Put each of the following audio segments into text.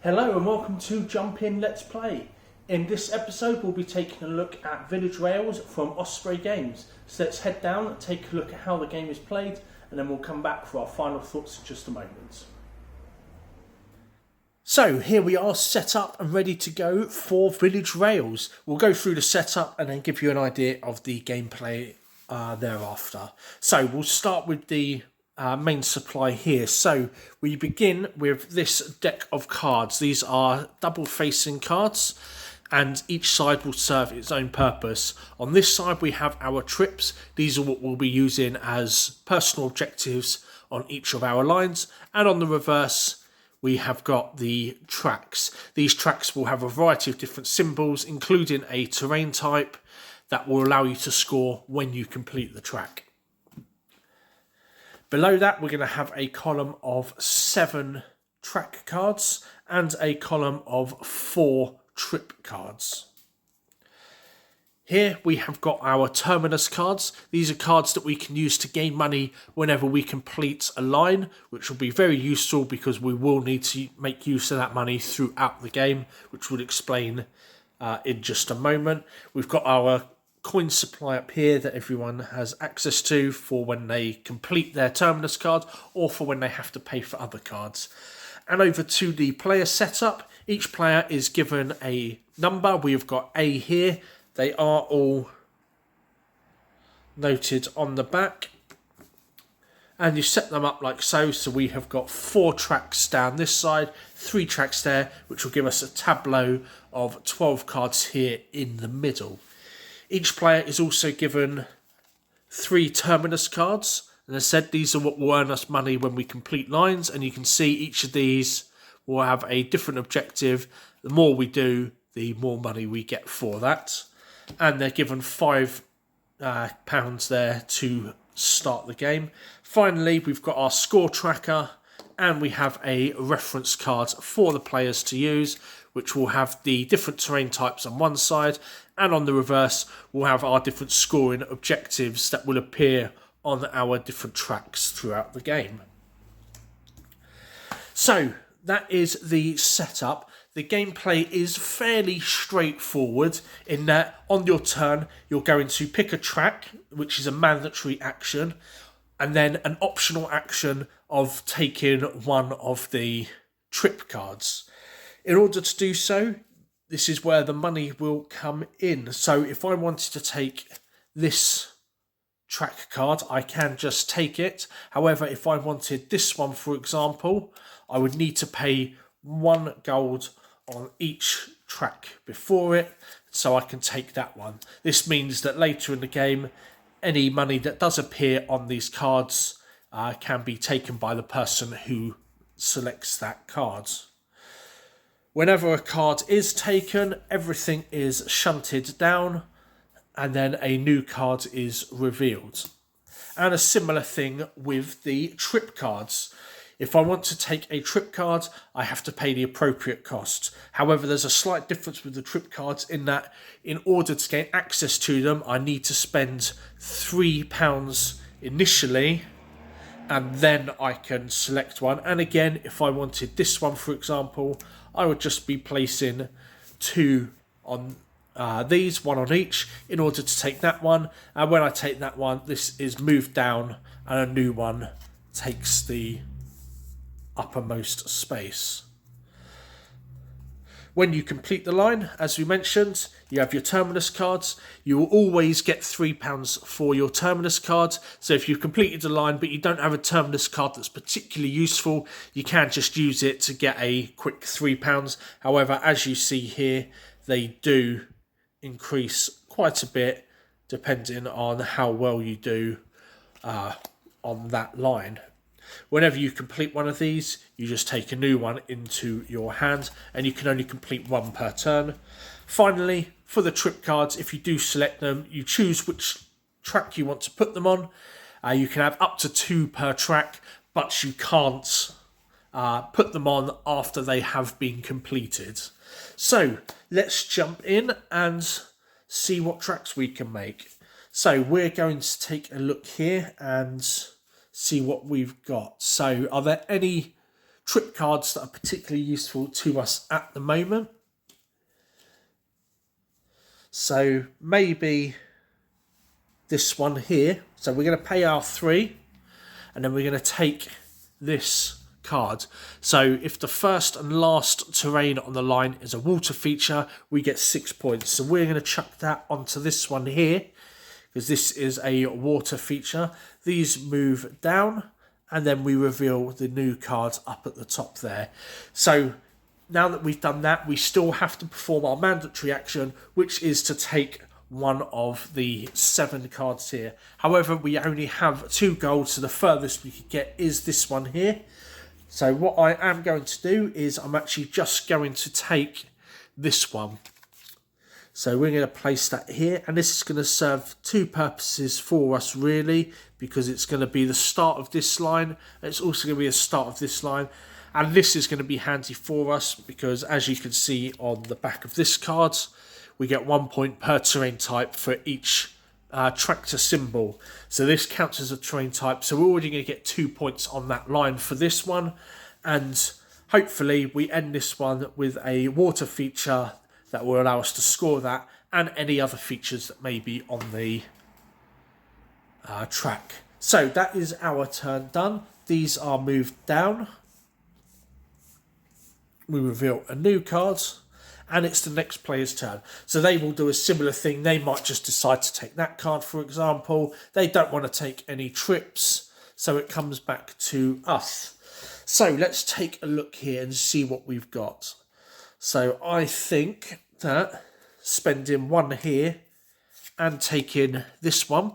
Hello and welcome to Jump In Let's Play. In this episode we'll be taking a look at Village Rails from Osprey Games. So let's head down and take a look at how the game is played, and then we'll come back for our final thoughts in just a moment. So here we are, set up and ready to go for Village Rails. We'll go through the setup and then give you an idea of the gameplay thereafter. So we'll start with the main supply here. So we begin with this deck of cards. These are double facing cards and each side will serve its own purpose. On this side we have our trips. These are what we'll be using as personal objectives on each of our lines, and on the reverse we have got the tracks. These tracks will have a variety of different symbols, including a terrain type that will allow you to score when you complete the track. Below that, we're going to have a column of 7 track cards and a column of 4 trip cards. Here we have got our Terminus cards. These are cards that we can use to gain money whenever we complete a line, which will be very useful because we will need to make use of that money throughout the game, which we'll explain in just a moment. We've got our coin supply up here that everyone has access to for when they complete their Terminus card or for when they have to pay for other cards. And over to the player setup, each player is given a number. We've got A here. They are all noted on the back. And you set them up like so. So we have got 4 tracks down this side, 3 tracks there, which will give us a tableau of 12 cards here in the middle. Each player is also given 3 Terminus cards. And as I said, these are what will earn us money when we complete lines. And you can see each of these will have a different objective. The more we do, the more money we get for that. And they're given £5 there to start the game. Finally, we've got our score tracker. And we have a reference card for the players to use, which will have the different terrain types on one side, and on the reverse we'll have our different scoring objectives that will appear on our different tracks throughout the game. So that is the setup. The gameplay is fairly straightforward in that on your turn you're going to pick a track, which is a mandatory action, and then an optional action of taking one of the trip cards. In order to do so, this is where the money will come in. So if I wanted to take this track card, I can just take it. However, if I wanted this one, for example, I would need to pay 1 gold on each track before it, so I can take that one. This means that later in the game, any money that does appear on these cards can be taken by the person who selects that card. Whenever a card is taken, everything is shunted down and then a new card is revealed. And a similar thing with the trip cards. If I want to take a trip card, I have to pay the appropriate cost. However, there's a slight difference with the trip cards in that in order to gain access to them, I need to spend £3 initially, and then I can select one. And again, if I wanted this one, for example, I would just be placing 2 on these, 1 on each, in order to take that one. And when I take that one, this is moved down and a new one takes the uppermost space. When you complete the line, as we mentioned, you have your Terminus cards. You will always get £3 for your Terminus cards. So if you've completed a line but you don't have a Terminus card that's particularly useful, you can just use it to get a quick £3. However, as you see here, they do increase quite a bit depending on how well you do on that line. Whenever you complete one of these, you just take a new one into your hand, and you can only complete 1 per turn. Finally, for the trip cards, if you do select them, you choose which track you want to put them on. You can have up to 2 per track, but you can't put them on after they have been completed. So let's jump in and see what tracks we can make. So we're going to take a look here and see what we've got. So are there any trip cards that are particularly useful to us at the moment. So maybe this one here. So we're going to pay our 3, and then we're going to take this card. So if the first and last terrain on the line is a water feature, we get 6 points. So we're going to chuck that onto this one here, because this is a water feature. These move down, and then we reveal the new cards up at the top there. So now that we've done that, we still have to perform our mandatory action, which is to take one of the 7 cards here. However, we only have 2 gold, so the furthest we could get is this one here. So what I am going to do is I'm actually just going to take this one. So we're going to place that here, and this is going to serve 2 purposes for us really, because it's going to be the start of this line, and it's also going to be the start of this line. And this is going to be handy for us because, as you can see on the back of this card, we get 1 point per terrain type for each tractor symbol. So this counts as a terrain type. So we're already going to get 2 points on that line for this one. And hopefully we end this one with a water feature that will allow us to score that, and any other features that may be on the track. So that is our turn done. These are moved down. We reveal a new card, and it's the next player's turn. So they will do a similar thing. They might just decide to take that card, for example. They don't want to take any trips, so it comes back to us. So let's take a look here and see what we've got. So I think that spending 1 here and taking this one,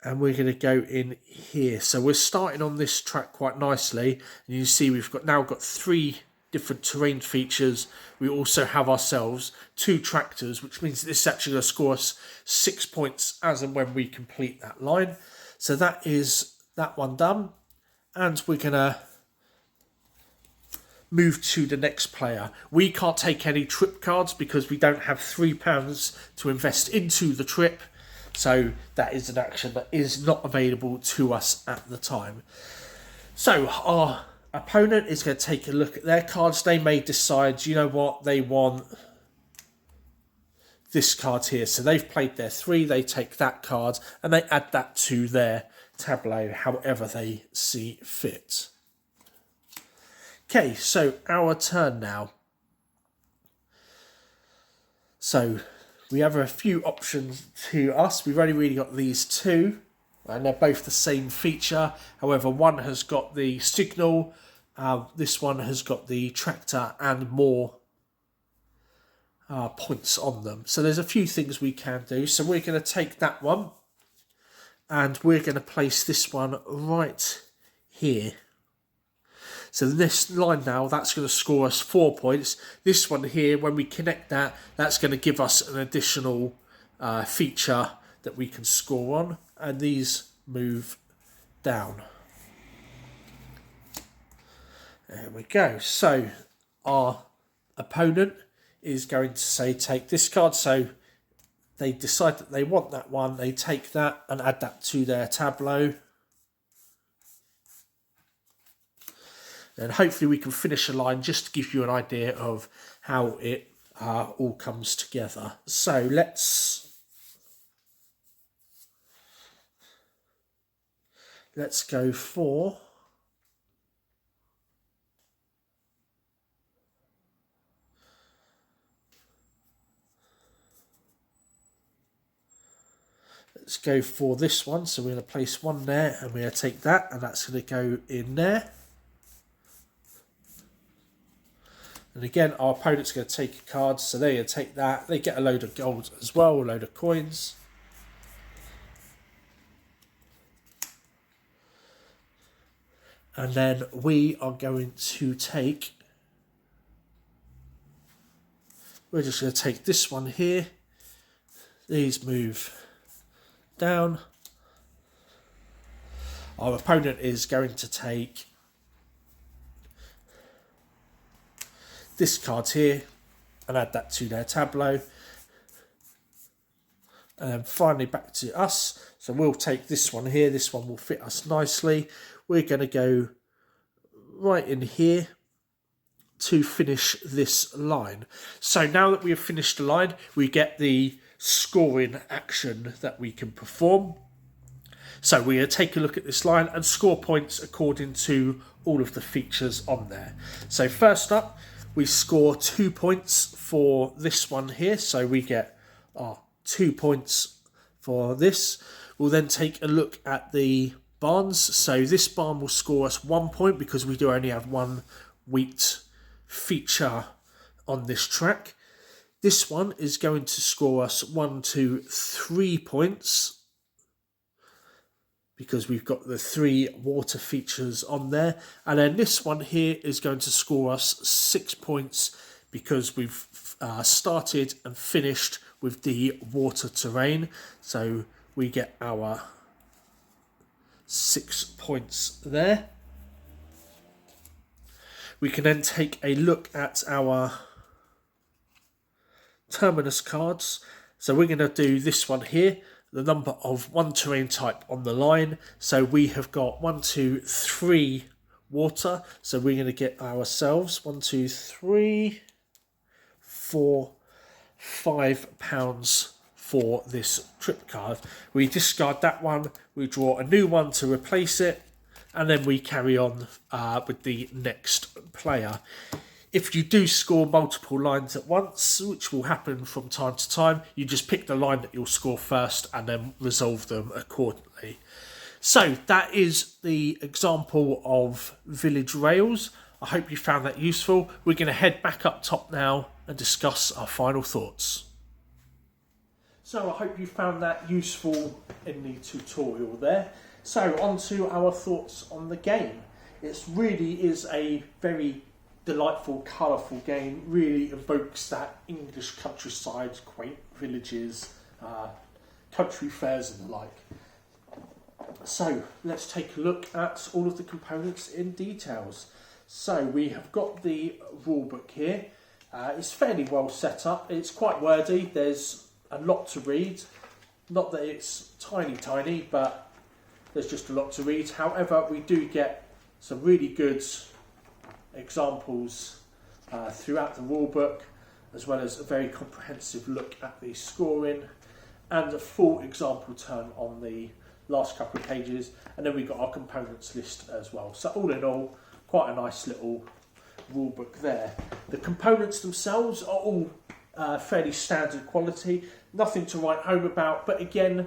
and we're going to go in here. So we're starting on this track quite nicely. And you see we've now got 3 different terrain features. We also have ourselves 2 tractors, which means this is actually going to score us 6 points as and when we complete that line. So that is that one done. And we're going to move to the next player. We can't take any trip cards because we don't have £3 to invest into the trip. So that is an action that is not available to us at the time. So our opponent is going to take a look at their cards. They may decide, you know what, they want this card here. So they've played their 3, they take that card, and they add that to their tableau however they see fit. Okay, so our turn now. So we have a few options to us. We've only really got these 2, and they're both the same feature. However, one has got the signal, this one has got the tractor and more points on them. So there's a few things we can do. So we're going to take that one, and we're going to place this one right here. So this line now, that's going to score us 4 points. This one here, when we connect that, that's going to give us an additional feature that we can score on. And these move down. There we go. So our opponent is going to say take this card. So they decide that they want that one. They take that and add that to their tableau. And hopefully we can finish a line just to give you an idea of how it all comes together. So let's go for this one. So we're going to place 1 there, and we're going to take that, and that's going to go in there. And again, our opponent's going to take a card, so they're going to take that. They get a load of gold as well, a load of coins. And then we are going to take... We're just going to take this one here. These move down. Our opponent is going to take this card here and add that to their tableau. And then finally back to us. So we'll take this one here. This one will fit us nicely. We're going to go right in here to finish this line. So now that we have finished the line, we get the scoring action that we can perform. So we're going to take a look at this line and score points according to all of the features on there. So first up, we score 2 points for this one here. So we get 2 points for this. We'll then take a look at the barns. So this barn will score us 1 point because we do only have one wheat feature on this track. This one is going to score us 1, 2, 3 points because we've got the 3 water features on there. And then this one here is going to score us 6 points because we've started and finished with the water terrain. So we get our 6 points there. We can then take a look at our Terminus cards. So we're going to do this one here, the number of one terrain type on the line. So we have got 1, 2, 3 water. So we're going to get ourselves 1, 2, 3, 4, £5 for this trip card. We discard that one, we draw a new one to replace it, and then we carry on with the next player. If you do score multiple lines at once, which will happen from time to time, you just pick the line that you'll score first and then resolve them accordingly. So that is the example of Village Rails. I hope you found that useful. We're going to head back up top now and discuss our final thoughts. So I hope you found that useful in the tutorial there. So on to our thoughts on the game. It really is a very delightful, colourful game. Really evokes that English countryside, quaint villages, country fairs and the like. So let's take a look at all of the components in details. So we have got the rulebook here. It's fairly well set up. It's quite wordy. There's a lot to read. Not that it's tiny, but there's just a lot to read. However, we do get some really good examples throughout the rulebook, as well as a very comprehensive look at the scoring and a full example turn on the last couple of pages. And then we've got our components list as well. So all in all, quite a nice little rulebook there. The components themselves are all fairly standard quality, nothing to write home about, but again,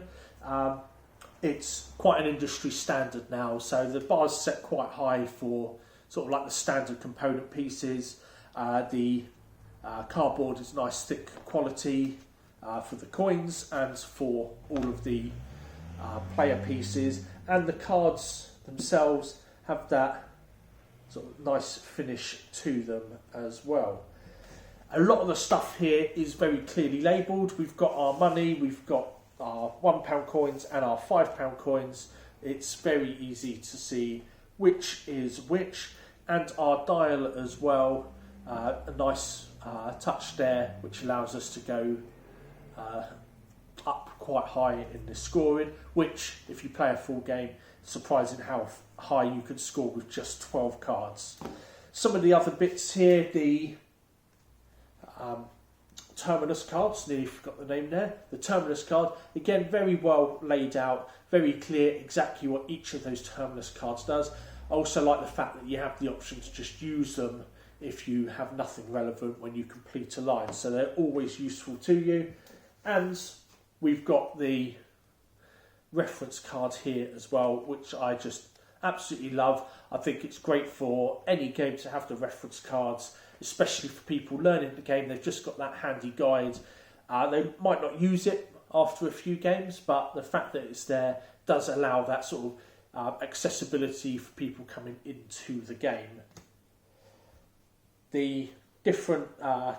it's quite an industry standard now, so the bar's set quite high for sort of like the standard component pieces. The cardboard is nice thick quality for the coins and for all of the player pieces, and the cards themselves have that sort of nice finish to them as well. A lot of the stuff here is very clearly labelled. We've got our money, we've got our £1 coins and our £5 coins. It's very easy to see which is which, and our dial as well. A nice touch there, which allows us to go up quite high in the scoring, which, if you play a full game, surprising how high you can score with just 12 cards. Some of the other bits here, the Terminus cards, nearly forgot the name there. The Terminus card, again, very well laid out, very clear exactly what each of those Terminus cards does. I also like the fact that you have the option to just use them if you have nothing relevant when you complete a line. So they're always useful to you. And we've got the reference card here as well, which I just absolutely love. I think it's great for any game to have the reference cards, especially for people learning the game. They've just got that handy guide. They might not use it after a few games, but the fact that it's there does allow that sort of accessibility for people coming into the game. The different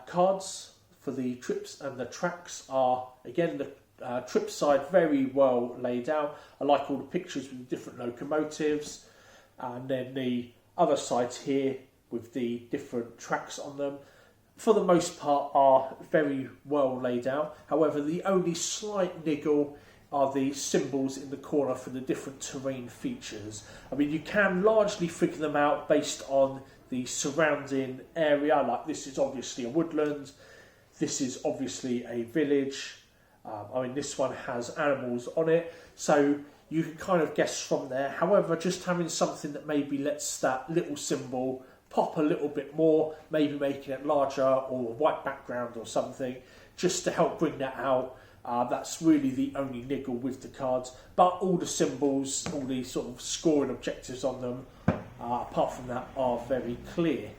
cards for the trips and the tracks are, again, the trip side very well laid out. I like all the pictures with the different locomotives, and then the other sides here with the different tracks on them, for the most part, are very well laid out. However, the only slight niggle are the symbols in the corner for the different terrain features. I mean, you can largely figure them out based on the surrounding area, like this is obviously a woodland, this is obviously a village, I mean this one has animals on it, so you can kind of guess from there. However, just having something that maybe lets that little symbol pop a little bit more, maybe making it larger or a white background or something, just to help bring that out. That's really the only niggle with the cards, but all the symbols, all the sort of scoring objectives on them, apart from that, are very clear.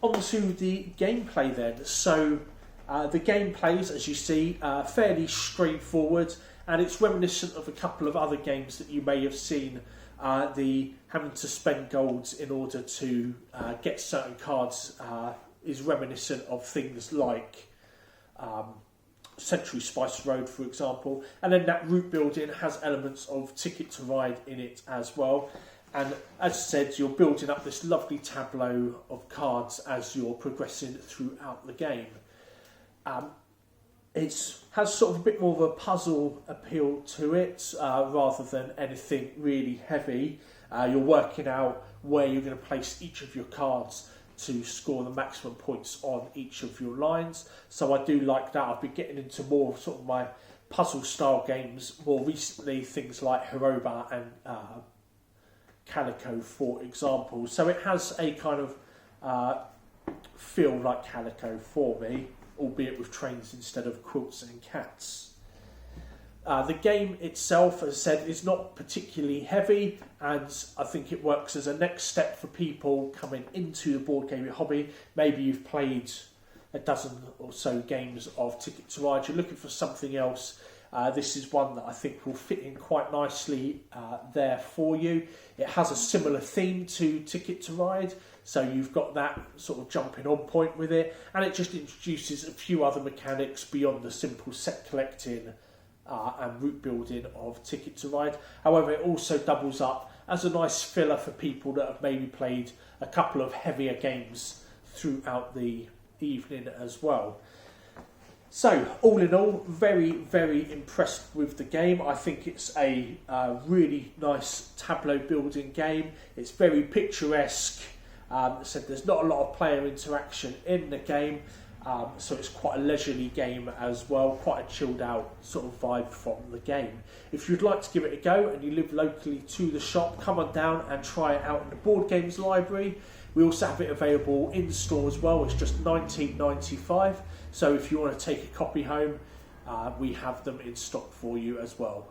On to the gameplay then. So the gameplays, as you see, fairly straightforward, and it's reminiscent of a couple of other games that you may have seen. The having to spend golds in order to get certain cards is reminiscent of things like Century Spice Road, for example, and then that route building has elements of Ticket to Ride in it as well. And as I said, you're building up this lovely tableau of cards as you're progressing throughout the game. It has sort of a bit more of a puzzle appeal to it rather than anything really heavy. You're working out where you're going to place each of your cards to score the maximum points on each of your lines. So I do like that. I've been getting into more sort of my puzzle style games more recently, things like Heroba and Calico, for example. So it has a kind of feel like Calico for me, albeit with trains instead of quilts and cats. The game itself, as I said, is not particularly heavy, and I think it works as a next step for people coming into the board gaming hobby. Maybe you've played a dozen or so games of Ticket to Ride, you're looking for something else. This is one that I think will fit in quite nicely there for you. It has a similar theme to Ticket to Ride, so you've got that sort of jumping on point with it, and it just introduces a few other mechanics beyond the simple set collecting and route building of Ticket to Ride. However, it also doubles up as a nice filler for people that have maybe played a couple of heavier games throughout the evening as well. So, all in all, very, very impressed with the game. I think it's a really nice tableau building game. It's very picturesque. So there's not a lot of player interaction in the game. So it's quite a leisurely game as well, quite a chilled out sort of vibe from the game. If you'd like to give it a go and you live locally to the shop, come on down and try it out in the Board Games Library. We also have it available in store as well. It's just $19.95. So if you want to take a copy home, we have them in stock for you as well.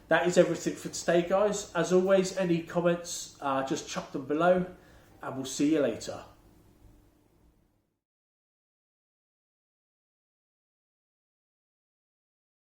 That is everything for today, guys. As always, any comments, just chuck them below, and we'll see you later.